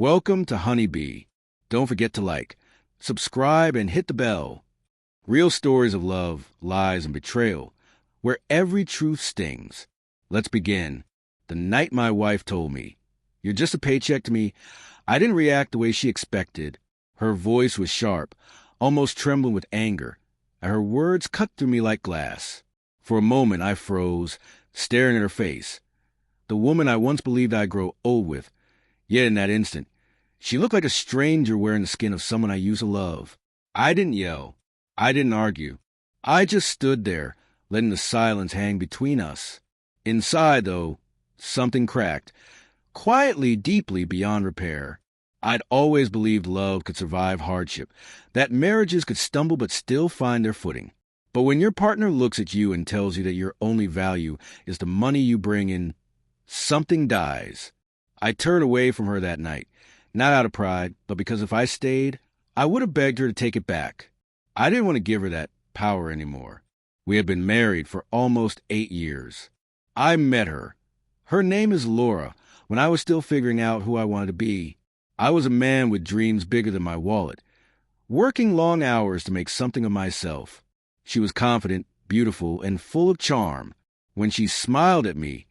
Welcome to Honeybee. Don't forget to like, subscribe, and hit the bell. Real stories of love, lies, and betrayal, where every truth stings. Let's begin. The night my wife told me, "You're just a paycheck to me," I didn't react the way she expected. Her voice was sharp, almost trembling with anger, and her words cut through me like glass. For a moment I froze, staring at her face. The woman I once believed I'd grow old with. Yet in that instant, she looked like a stranger wearing the skin of someone I used to love. I didn't yell. I didn't argue. I just stood there, letting the silence hang between us. Inside, though, something cracked, quietly, deeply beyond repair. I'd always believed love could survive hardship, that marriages could stumble but still find their footing. But when your partner looks at you and tells you that your only value is the money you bring in, something dies. I turned away from her that night, not out of pride, but because if I stayed, I would have begged her to take it back. I didn't want to give her that power anymore. We had been married for almost 8 years. I met her. Her name is Laura, when I was still figuring out who I wanted to be. I was a man with dreams bigger than my wallet, working long hours to make something of myself. She was confident, beautiful, and full of charm. When she smiled at me,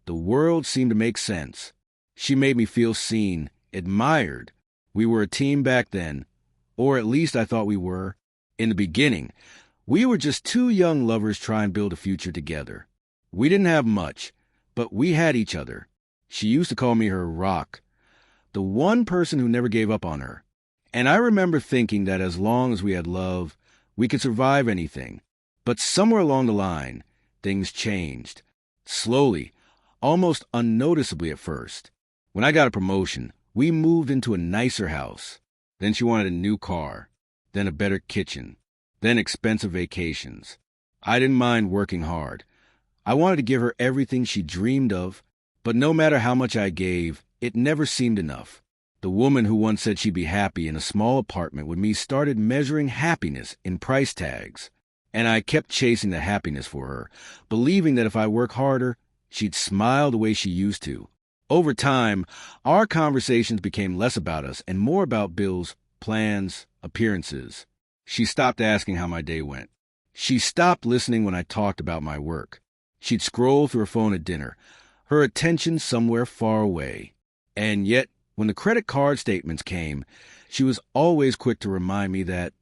the world seemed to make sense. She made me feel seen, admired. We were a team back then, or at least I thought we were. In the beginning, we were just two young lovers trying to build a future together. We didn't have much, but we had each other. She used to call me her rock, the one person who never gave up on her. And I remember thinking that as long as we had love, we could survive anything. But somewhere along the line, things changed. Slowly, almost unnoticeably at first. When I got a promotion, we moved into a nicer house. Then she wanted a new car, then a better kitchen, then expensive vacations. I didn't mind working hard. I wanted to give her everything she dreamed of, but no matter how much I gave, it never seemed enough. The woman who once said she'd be happy in a small apartment with me started measuring happiness in price tags. And I kept chasing the happiness for her, believing that if I worked harder, she'd smile the way she used to. Over time, our conversations became less about us and more about bills, plans, appearances. She stopped asking how my day went. She stopped listening when I talked about my work. She'd scroll through her phone at dinner, her attention somewhere far away. And yet, when the credit card statements came, she was always quick to remind me that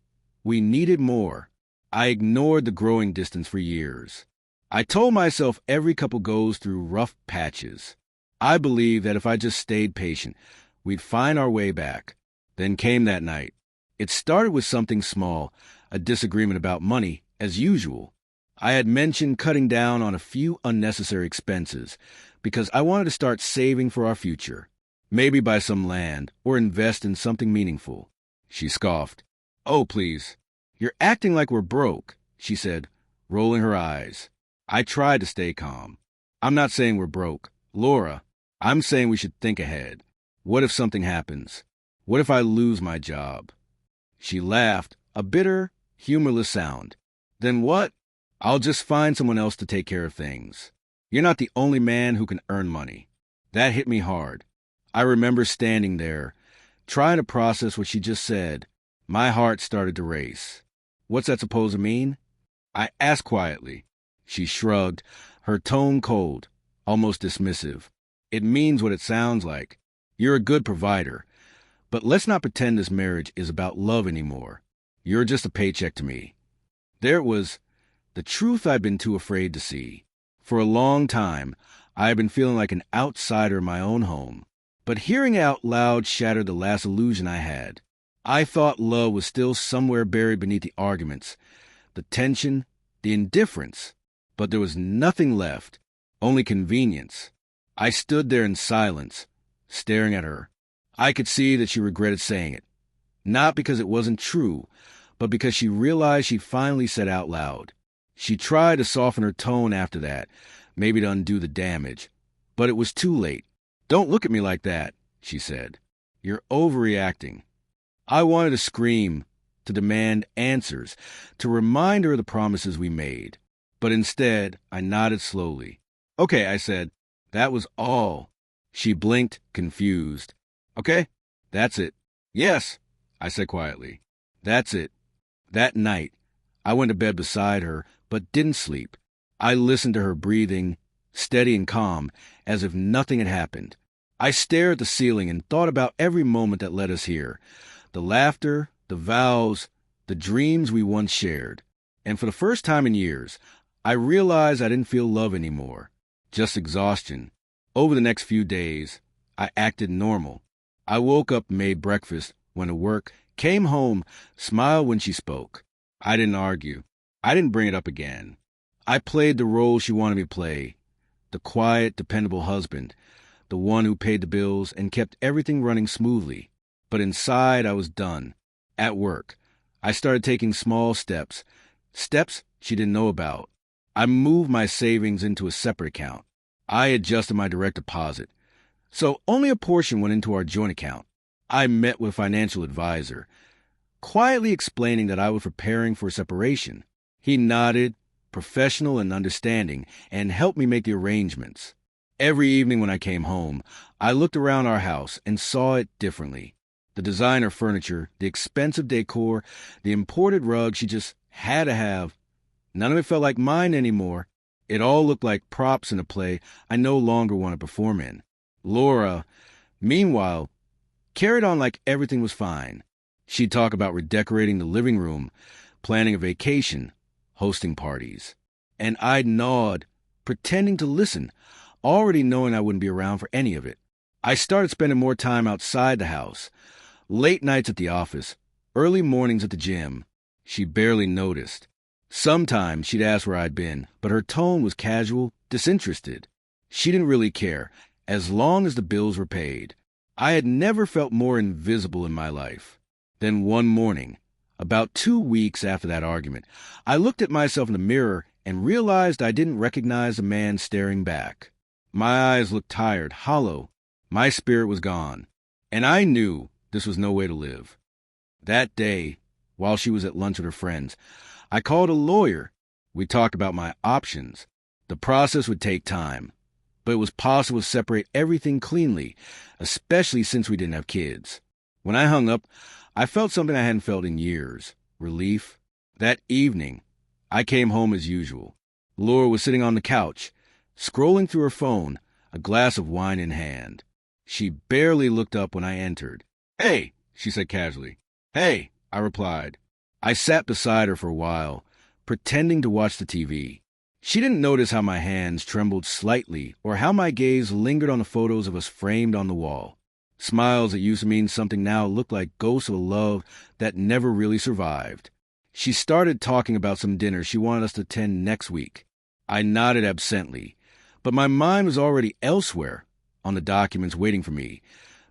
we needed more. I ignored the growing distance for years. I told myself every couple goes through rough patches. I believed that if I just stayed patient, we'd find our way back. Then came that night. It started with something small, a disagreement about money, as usual. I had mentioned cutting down on a few unnecessary expenses because I wanted to start saving for our future, maybe buy some land or invest in something meaningful. She scoffed. "Oh, please. You're acting like we're broke," she said, rolling her eyes. I tried to stay calm. "I'm not saying we're broke. Laura, I'm saying we should think ahead. What if something happens? What if I lose my job?" She laughed, a bitter, humorless sound. "Then what? I'll just find someone else to take care of things. You're not the only man who can earn money." That hit me hard. I remember standing there, trying to process what she just said. My heart started to race. "What's that supposed to mean?" I asked quietly. She shrugged, her tone cold, almost dismissive. "It means what it sounds like. You're a good provider. But let's not pretend this marriage is about love anymore. You're just a paycheck to me." There it was, the truth I'd been too afraid to see. For a long time, I had been feeling like an outsider in my own home. But hearing it out loud shattered the last illusion I had. I thought love was still somewhere buried beneath the arguments, the tension, the indifference. But there was nothing left, only convenience. I stood there in silence, staring at her. I could see that she regretted saying it. Not because it wasn't true, but because she realized she'd finally said out loud. She tried to soften her tone after that, maybe to undo the damage. But it was too late. "Don't look at me like that," she said. "You're overreacting." I wanted to scream, to demand answers, to remind her of the promises we made. But instead, I nodded slowly. "Okay," I said. "That was all." She blinked, confused. "Okay, That's it. Yes, I said quietly. That's it. That night, I went to bed beside her, but didn't sleep. I listened to her breathing, steady and calm, as if nothing had happened. I stared at the ceiling and thought about every moment that led us here. The laughter, the vows, the dreams we once shared. And for the first time in years, I realized I didn't feel love anymore, just exhaustion. Over the next few days, I acted normal. I woke up, made breakfast, went to work, came home, smiled when she spoke. I didn't argue. I didn't bring it up again. I played the role she wanted me to play, the quiet, dependable husband, the one who paid the bills and kept everything running smoothly. But inside, I was done. At work, I started taking small steps she didn't know about. I moved my savings into a separate account. I adjusted my direct deposit, so only a portion went into our joint account. I met with a financial advisor, quietly explaining that I was preparing for a separation. He nodded, professional and understanding, and helped me make the arrangements. Every evening when I came home, I looked around our house and saw it differently. The designer furniture, the expensive decor, the imported rug she just had to have. None of it felt like mine anymore. It all looked like props in a play I no longer want to perform in. Laura, meanwhile, carried on like everything was fine. She'd talk about redecorating the living room, planning a vacation, hosting parties. And I'd nod, pretending to listen, already knowing I wouldn't be around for any of it. I started spending more time outside the house, late nights at the office, early mornings at the gym. She barely noticed. Sometimes she'd ask where I'd been, but her tone was casual, disinterested. She didn't really care, as long as the bills were paid. I had never felt more invisible in my life. Then one morning, about 2 weeks after that argument, I looked at myself in the mirror and realized I didn't recognize the man staring back. My eyes looked tired, hollow. My spirit was gone. And I knew this was no way to live. That day, while she was at lunch with her friends, I called a lawyer. We talked about my options. The process would take time, but it was possible to separate everything cleanly, especially since we didn't have kids. When I hung up, I felt something I hadn't felt in years, relief. That evening, I came home as usual. Laura was sitting on the couch, scrolling through her phone, a glass of wine in hand. She barely looked up when I entered. "Hey," she said casually. "Hey," I replied. I sat beside her for a while, pretending to watch the TV. She didn't notice how my hands trembled slightly or how my gaze lingered on the photos of us framed on the wall. Smiles that used to mean something now looked like ghosts of a love that never really survived. She started talking about some dinner she wanted us to attend next week. I nodded absently, but my mind was already elsewhere, on the documents waiting for me,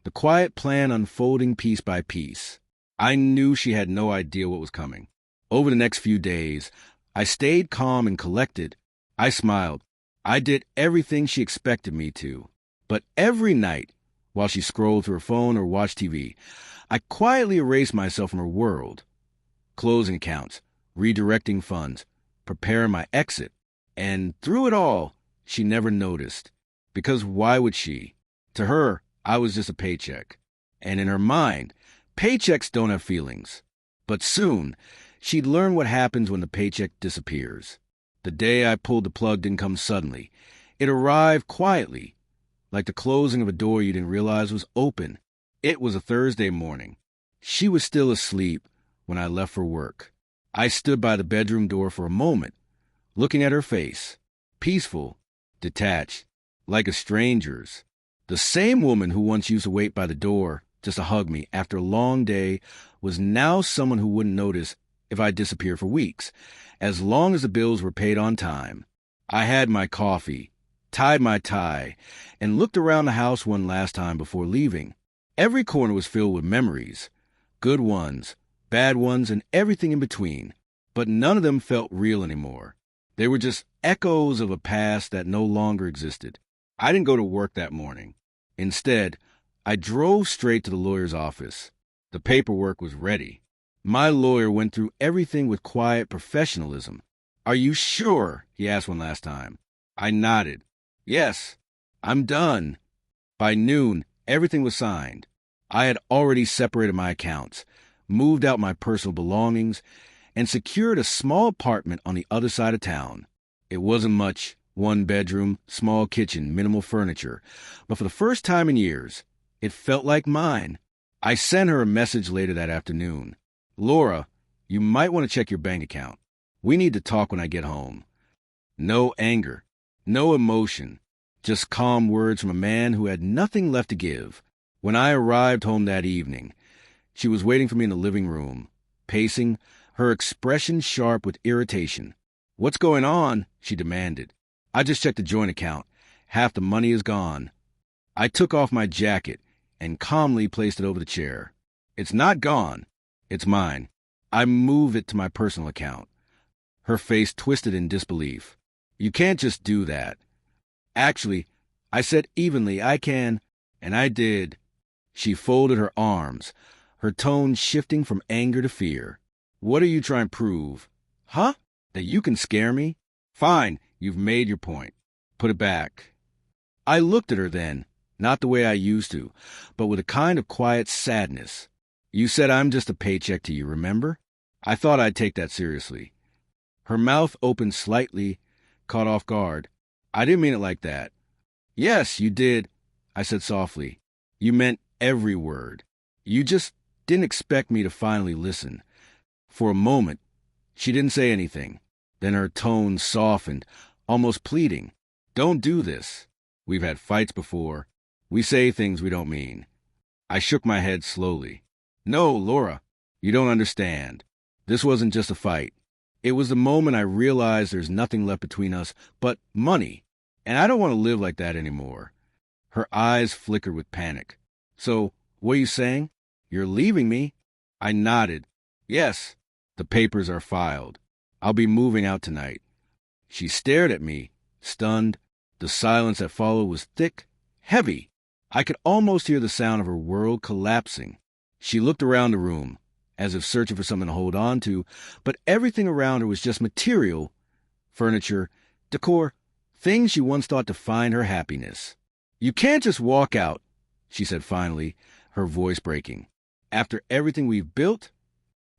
the quiet plan unfolding piece by piece. I knew she had no idea what was coming. Over the next few days, I stayed calm and collected. I smiled. I did everything she expected me to. But every night, while she scrolled through her phone or watched TV, I quietly erased myself from her world. Closing accounts, redirecting funds, preparing my exit. And through it all, she never noticed. Because why would she? To her, I was just a paycheck. And in her mind, paychecks don't have feelings. But soon, she'd learn what happens when the paycheck disappears. The day I pulled the plug didn't come suddenly. It arrived quietly, like the closing of a door you didn't realize was open. It was a Thursday morning. She was still asleep when I left for work. I stood by the bedroom door for a moment, looking at her face, peaceful, detached, like a stranger's. The same woman who once used to wait by the door just to hug me after a long day was now someone who wouldn't notice if I disappeared for weeks, as long as the bills were paid on time. I had my coffee, tied my tie, and looked around the house one last time before leaving. Every corner was filled with memories, good ones, bad ones, and everything in between, but none of them felt real anymore. They were just echoes of a past that no longer existed. I didn't go to work that morning. Instead, I drove straight to the lawyer's office. The paperwork was ready. My lawyer went through everything with quiet professionalism. "Are you sure?" he asked one last time. I nodded. "Yes, I'm done." By noon, everything was signed. I had already separated my accounts, moved out my personal belongings, and secured a small apartment on the other side of town. It wasn't much, one bedroom, small kitchen, minimal furniture, but for the first time in years, it felt like mine. I sent her a message later that afternoon. Laura, you might want to check your bank account. We need to talk when I get home. No anger, no emotion, just calm words from a man who had nothing left to give. When I arrived home that evening, she was waiting for me in the living room, pacing, her expression sharp with irritation. "What's going on?" she demanded. "I just checked the joint account. Half the money is gone." I took off my jacket and calmly placed it over the chair. "It's not gone. It's mine. I move it to my personal account." Her face twisted in disbelief. "You can't just do that." "Actually, I said evenly, I can." And I did. She folded her arms, her tone shifting from anger to fear. "What are you trying to prove?" "Huh? That you can scare me?" "Fine, you've made your point. Put it back." I looked at her then, not the way I used to, but with a kind of quiet sadness. "You said I'm just a paycheck to you, remember? I thought I'd take that seriously." Her mouth opened slightly, caught off guard. "I didn't mean it like that." "Yes, you did," I said softly. "You meant every word. You just didn't expect me to finally listen." For a moment, she didn't say anything. Then her tone softened, almost pleading. "Don't do this. We've had fights before. We say things we don't mean." I shook my head slowly. "No, Laura, you don't understand. This wasn't just a fight. It was the moment I realized there's nothing left between us but money, and I don't want to live like that anymore." Her eyes flickered with panic. "So, what are you saying? You're leaving me?" I nodded. "Yes, the papers are filed. I'll be moving out tonight." She stared at me, stunned. The silence that followed was thick, heavy. I could almost hear the sound of her world collapsing. She looked around the room, as if searching for something to hold on to, but everything around her was just material, furniture, decor, things she once thought defined her happiness. "You can't just walk out," she said finally, her voice breaking. "After everything we've built?"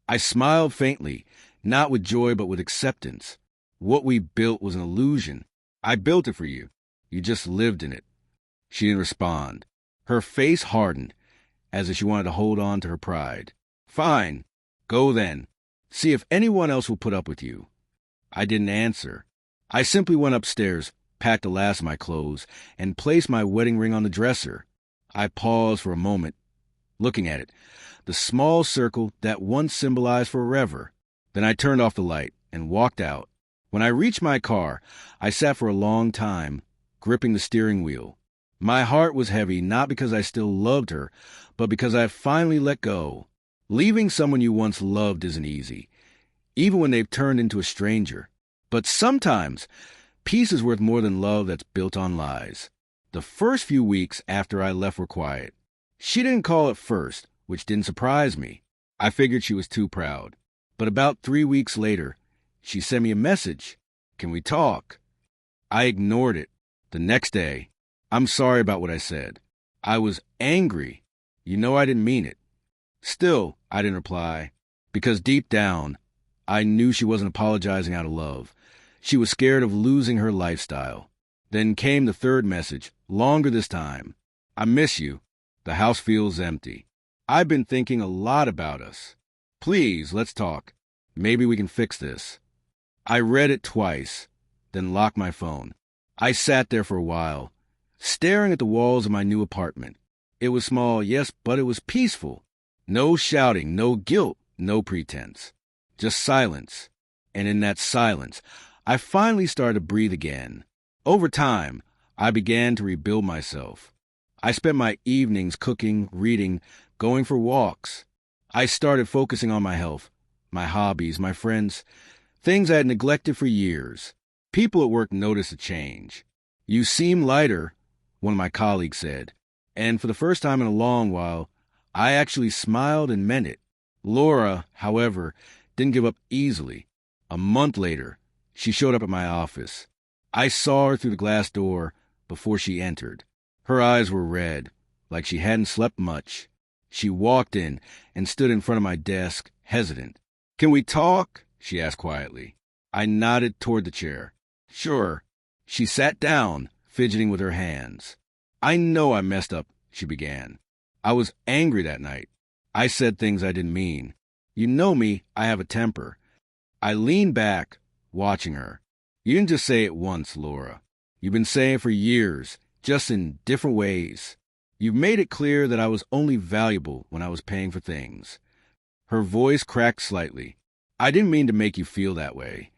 I smiled faintly, not with joy but with acceptance. What we built was an illusion. I built it for you. You just lived in it. She didn't respond. Her face hardened, as if she wanted to hold on to her pride. "Fine. Go then. See if anyone else will put up with you." I didn't answer. I simply went upstairs, packed the last of my clothes, and placed my wedding ring on the dresser. I paused for a moment, looking at it, the small circle that once symbolized forever. Then I turned off the light and walked out. When I reached my car, I sat for a long time, gripping the steering wheel. My heart was heavy, not because I still loved her, but because I had finally let go. Leaving someone you once loved isn't easy, even when they've turned into a stranger. But sometimes, peace is worth more than love that's built on lies. The first few weeks after I left were quiet. She didn't call at first, which didn't surprise me. I figured she was too proud. But about 3 weeks later, she sent me a message. "Can we talk?" I ignored it. The next day, "I'm sorry about what I said. I was angry. You know I didn't mean it." Still, I didn't reply, because deep down, I knew she wasn't apologizing out of love. She was scared of losing her lifestyle. Then came the third message, longer this time. "I miss you. The house feels empty. I've been thinking a lot about us. Please, let's talk. Maybe we can fix this." I read it twice, then locked my phone. I sat there for a while, staring at the walls of my new apartment. It was small, yes, but it was peaceful. No shouting, no guilt, no pretense. Just silence. And in that silence, I finally started to breathe again. Over time, I began to rebuild myself. I spent my evenings cooking, reading, going for walks. I started focusing on my health, my hobbies, my friends, things I had neglected for years. People at work noticed a change. "You seem lighter," one of my colleagues said. And for the first time in a long while, I actually smiled and meant it. Laura, however, didn't give up easily. A month later, she showed up at my office. I saw her through the glass door before she entered. Her eyes were red, like she hadn't slept much. She walked in and stood in front of my desk, hesitant. "Can we talk?" she asked quietly. I nodded toward the chair. "Sure." She sat down, fidgeting with her hands. "I know I messed up," she began. "I was angry that night. I said things I didn't mean. You know me, I have a temper." I leaned back, watching her. "You didn't just say it once, Laura. You've been saying it for years, just in different ways. You've made it clear that I was only valuable when I was paying for things." Her voice cracked slightly. "I didn't mean to make you feel that way."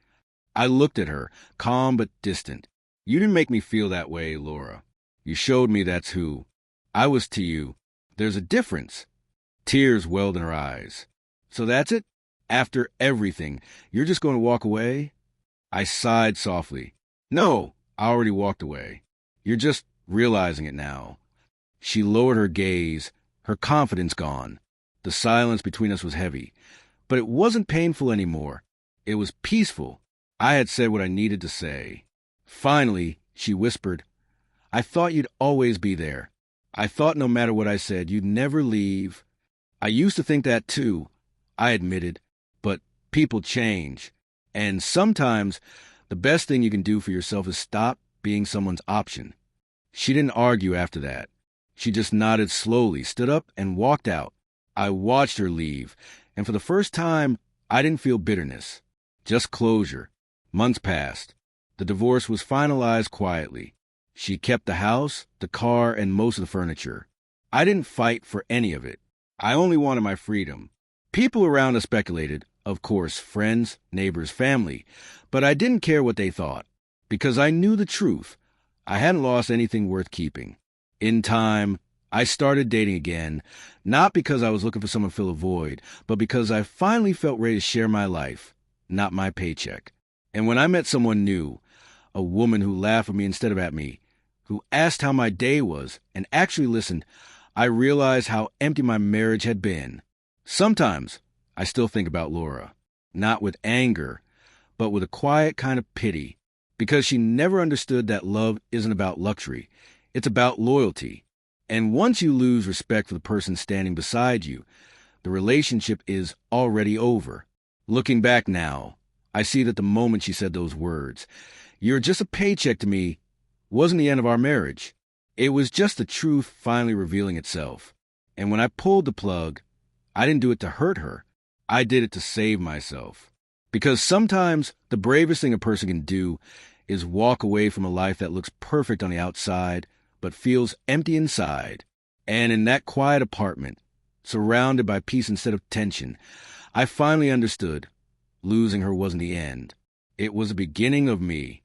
I looked at her, calm but distant. "You didn't make me feel that way, Laura. You showed me that's who I was to you. There's a difference." Tears welled in her eyes. "So that's it? After everything, you're just going to walk away?" I sighed softly. "No, I already walked away. You're just realizing it now." She lowered her gaze, her confidence gone. The silence between us was heavy, but it wasn't painful anymore. It was peaceful. I had said what I needed to say. Finally, she whispered, "I thought you'd always be there. I thought no matter what I said, you'd never leave." "I used to think that too," I admitted, "but people change. And sometimes the best thing you can do for yourself is stop being someone's option." She didn't argue after that. She just nodded slowly, stood up, and walked out. I watched her leave, and for the first time, I didn't feel bitterness, just closure. Months passed. The divorce was finalized quietly. She kept the house, the car, and most of the furniture. I didn't fight for any of it. I only wanted my freedom. People around us speculated, of course, friends, neighbors, family, but I didn't care what they thought, because I knew the truth. I hadn't lost anything worth keeping. In time, I started dating again, not because I was looking for someone to fill a void, but because I finally felt ready to share my life, not my paycheck. And when I met someone new, a woman who laughed at me instead of at me, who asked how my day was and actually listened, I realized how empty my marriage had been. Sometimes I still think about Laura, not with anger, but with a quiet kind of pity, because she never understood that love isn't about luxury. It's about loyalty. And once you lose respect for the person standing beside you, the relationship is already over. Looking back now, I see that the moment she said those words, "You're just a paycheck to me," wasn't the end of our marriage. It was just the truth finally revealing itself. And when I pulled the plug, I didn't do it to hurt her. I did it to save myself. Because sometimes the bravest thing a person can do is walk away from a life that looks perfect on the outside, but feels empty inside. And in that quiet apartment, surrounded by peace instead of tension, I finally understood. Losing her wasn't the end. It was the beginning of me.